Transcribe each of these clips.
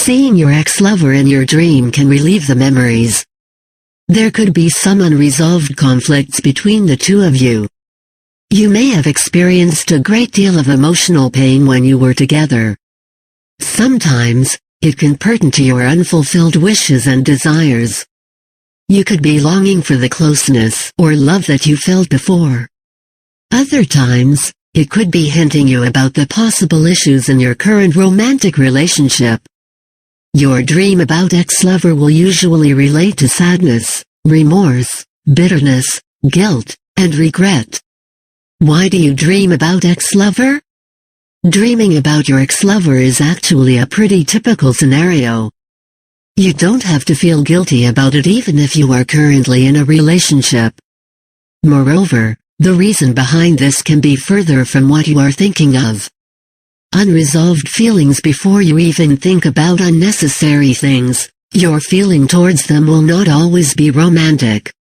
Seeing your ex-lover in your dream can relieve the memories. There could be some unresolved conflicts between the two of you. You may have experienced a great deal of emotional pain when you were together. Sometimes, it can pertain to your unfulfilled wishes and desires. You could be longing for the closeness or love that you felt before. Other times, it could be hinting you about the possible issues in your current romantic relationship. Your dream about ex-lover will usually relate to sadness, remorse, bitterness, guilt, and regret. Why do you dream about ex-lover? Dreaming about your ex-lover is actually a pretty typical scenario. You don't have to feel guilty about it even if you are currently in a relationship. Moreover, the reason behind this can be further from what you are thinking of. Unresolved feelings before you even think about unnecessary things, your feeling towards them will not always be romantic.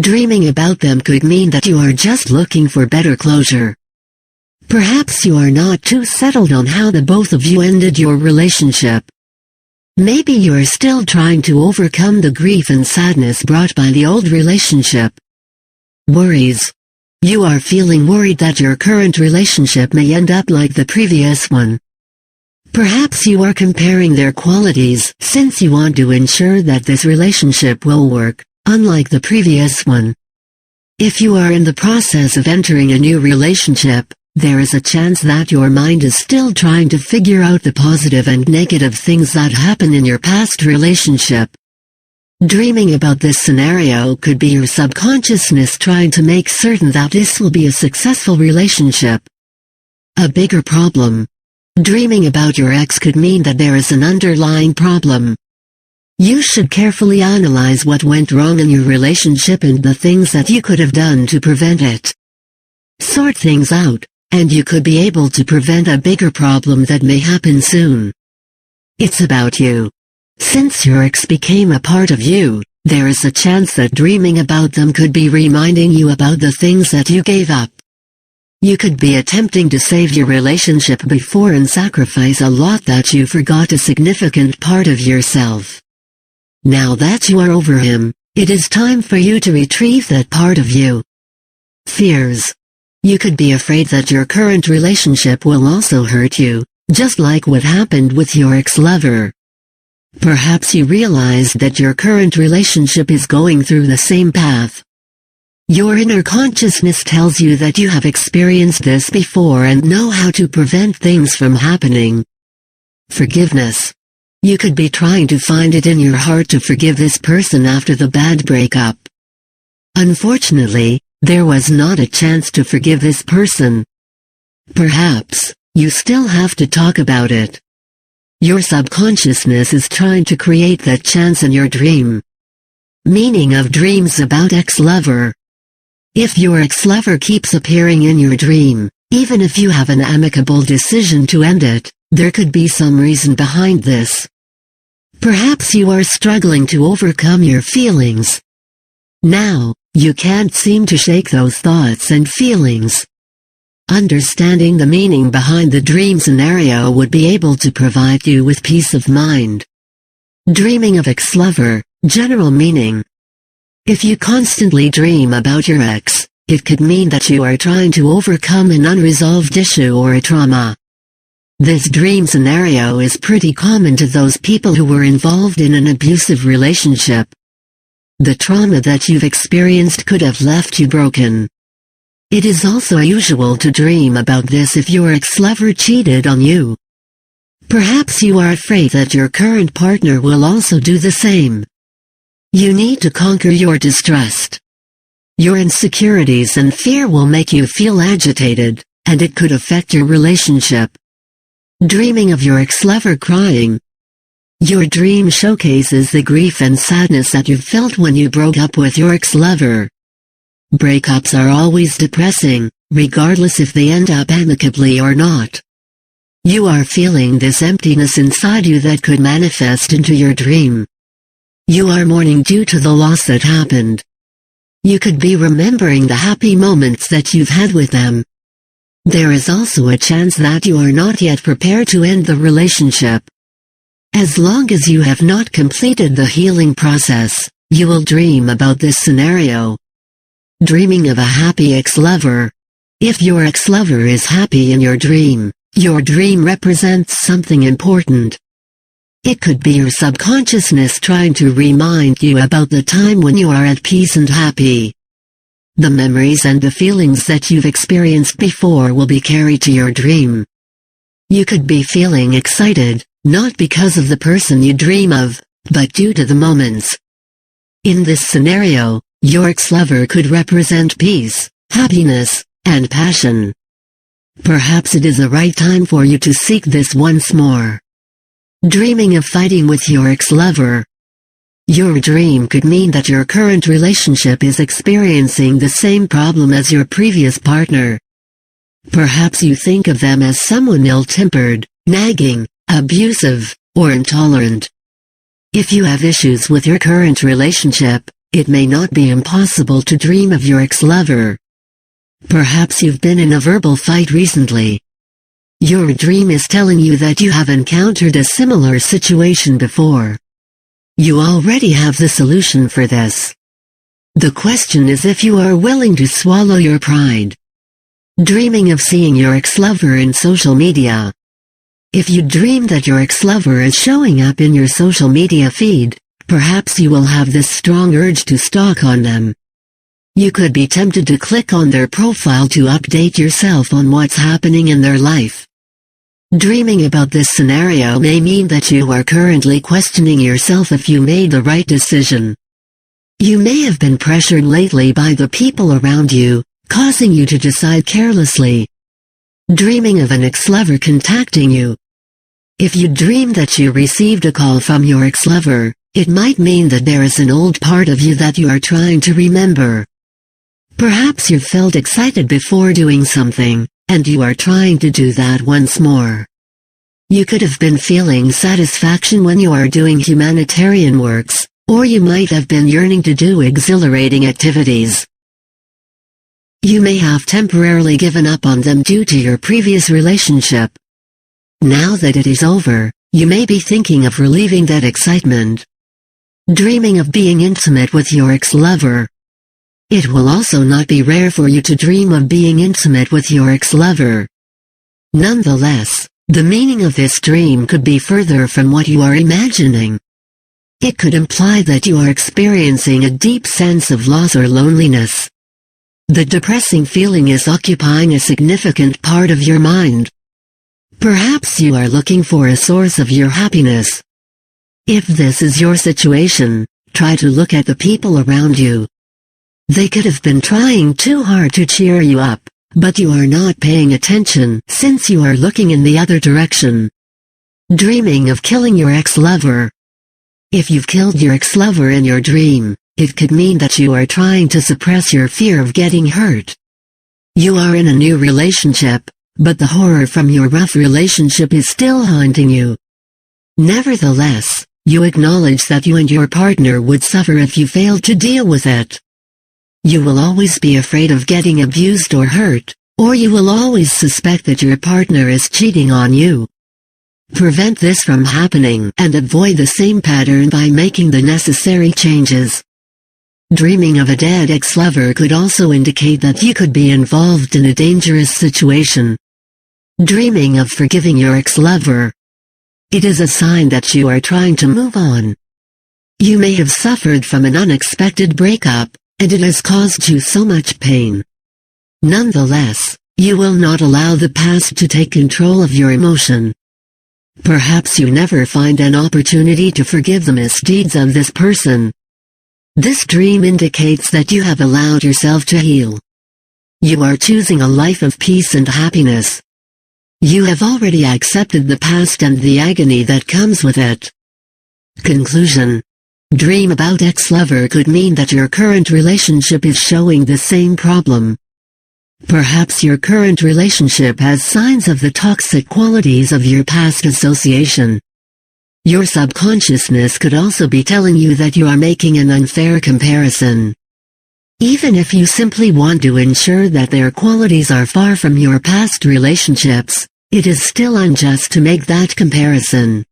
Dreaming about them could mean that you are just looking for better closure. Perhaps you are not too settled on how the both of you ended your relationship. Maybe you are still trying to overcome the grief and sadness brought by the old relationship. Worries. You are feeling worried that your current relationship may end up like the previous one. Perhaps you are comparing their qualities since you want to ensure that this relationship will work, unlike the previous one. If you are in the process of entering a new relationship, there is a chance that your mind is still trying to figure out the positive and negative things that happen in your past relationship. Dreaming about this scenario could be your subconsciousness trying to make certain that this will be a successful relationship. A bigger problem. Dreaming about your ex could mean that there is an underlying problem. You should carefully analyze what went wrong in your relationship and the things that you could have done to prevent it. Sort things out, and you could be able to prevent a bigger problem that may happen soon. It's about you. Since your ex became a part of you, there is a chance that dreaming about them could be reminding you about the things that you gave up. You could be attempting to save your relationship before and sacrifice a lot that you forgot a significant part of yourself. Now that you are over him, it is time for you to retrieve that part of you. Fears. You could be afraid that your current relationship will also hurt you, just like what happened with your ex-lover. Perhaps you realize that your current relationship is going through the same path. Your inner consciousness tells you that you have experienced this before and know how to prevent things from happening. Forgiveness. You could be trying to find it in your heart to forgive this person after the bad breakup. Unfortunately, there was not a chance to forgive this person. Perhaps, you still have to talk about it. Your subconsciousness is trying to create that chance in your dream. Meaning of dreams about ex-lover. If your ex-lover keeps appearing in your dream, even if you have an amicable decision to end it, there could be some reason behind this. Perhaps you are struggling to overcome your feelings. Now, you can't seem to shake those thoughts and feelings. Understanding the meaning behind the dream scenario would be able to provide you with peace of mind. Dreaming of ex-lover, general meaning. If you constantly dream about your ex, it could mean that you are trying to overcome an unresolved issue or a trauma. This dream scenario is pretty common to those people who were involved in an abusive relationship. The trauma that you've experienced could have left you broken. It is also usual to dream about this if your ex-lover cheated on you. Perhaps you are afraid that your current partner will also do the same. You need to conquer your distrust. Your insecurities and fear will make you feel agitated, and it could affect your relationship. Dreaming of your ex-lover crying. Your dream showcases the grief and sadness that you felt when you broke up with your ex-lover. Breakups are always depressing, regardless if they end up amicably or not. You are feeling this emptiness inside you that could manifest into your dream. You are mourning due to the loss that happened. You could be remembering the happy moments that you've had with them. There is also a chance that you are not yet prepared to end the relationship. As long as you have not completed the healing process, you will dream about this scenario. Dreaming of a happy ex-lover. If your ex-lover is happy in your dream represents something important. It could be your subconsciousness trying to remind you about the time when you are at peace and happy. The memories and the feelings that you've experienced before will be carried to your dream. You could be feeling excited, not because of the person you dream of, but due to the moments. In this scenario, your ex-lover could represent peace, happiness, and passion. Perhaps it is the right time for you to seek this once more. Dreaming of fighting with your ex-lover. Your dream could mean that your current relationship is experiencing the same problem as your previous partner. Perhaps you think of them as someone ill-tempered, nagging, abusive, or intolerant. If you have issues with your current relationship, it may not be impossible to dream of your ex-lover. Perhaps you've been in a verbal fight recently. Your dream is telling you that you have encountered a similar situation before. You already have the solution for this. The question is if you are willing to swallow your pride. Dreaming of seeing your ex-lover in social media. If you dream that your ex-lover is showing up in your social media feed, perhaps you will have this strong urge to stalk on them. You could be tempted to click on their profile to update yourself on what's happening in their life. Dreaming about this scenario may mean that you are currently questioning yourself if you made the right decision. You may have been pressured lately by the people around you, causing you to decide carelessly. Dreaming of an ex-lover contacting you. If you dream that you received a call from your ex-lover, it might mean that there is an old part of you that you are trying to remember. Perhaps you felt excited before doing something, and you are trying to do that once more. You could have been feeling satisfaction when you are doing humanitarian works, or you might have been yearning to do exhilarating activities. You may have temporarily given up on them due to your previous relationship. Now that it is over, you may be thinking of relieving that excitement. Dreaming of being intimate with your ex-lover. It will also not be rare for you to dream of being intimate with your ex-lover. Nonetheless, the meaning of this dream could be further from what you are imagining. It could imply that you are experiencing a deep sense of loss or loneliness. The depressing feeling is occupying a significant part of your mind. Perhaps you are looking for a source of your happiness. If this is your situation, try to look at the people around you. They could have been trying too hard to cheer you up, but you are not paying attention since you are looking in the other direction. Dreaming of killing your ex-lover. If you've killed your ex-lover in your dream, it could mean that you are trying to suppress your fear of getting hurt. You are in a new relationship, but the horror from your rough relationship is still haunting you. Nevertheless, you acknowledge that you and your partner would suffer if you failed to deal with it. You will always be afraid of getting abused or hurt, or you will always suspect that your partner is cheating on you. Prevent this from happening and avoid the same pattern by making the necessary changes. Dreaming of a dead ex-lover could also indicate that you could be involved in a dangerous situation. Dreaming of forgiving your ex-lover. It is a sign that you are trying to move on. You may have suffered from an unexpected breakup, and it has caused you so much pain. Nonetheless, you will not allow the past to take control of your emotion. Perhaps you never find an opportunity to forgive the misdeeds of this person. This dream indicates that you have allowed yourself to heal. You are choosing a life of peace and happiness. You have already accepted the past and the agony that comes with it. Conclusion. Dream about ex-lover could mean that your current relationship is showing the same problem. Perhaps your current relationship has signs of the toxic qualities of your past association. Your subconsciousness could also be telling you that you are making an unfair comparison. Even if you simply want to ensure that their qualities are far from your past relationships, it is still unjust to make that comparison.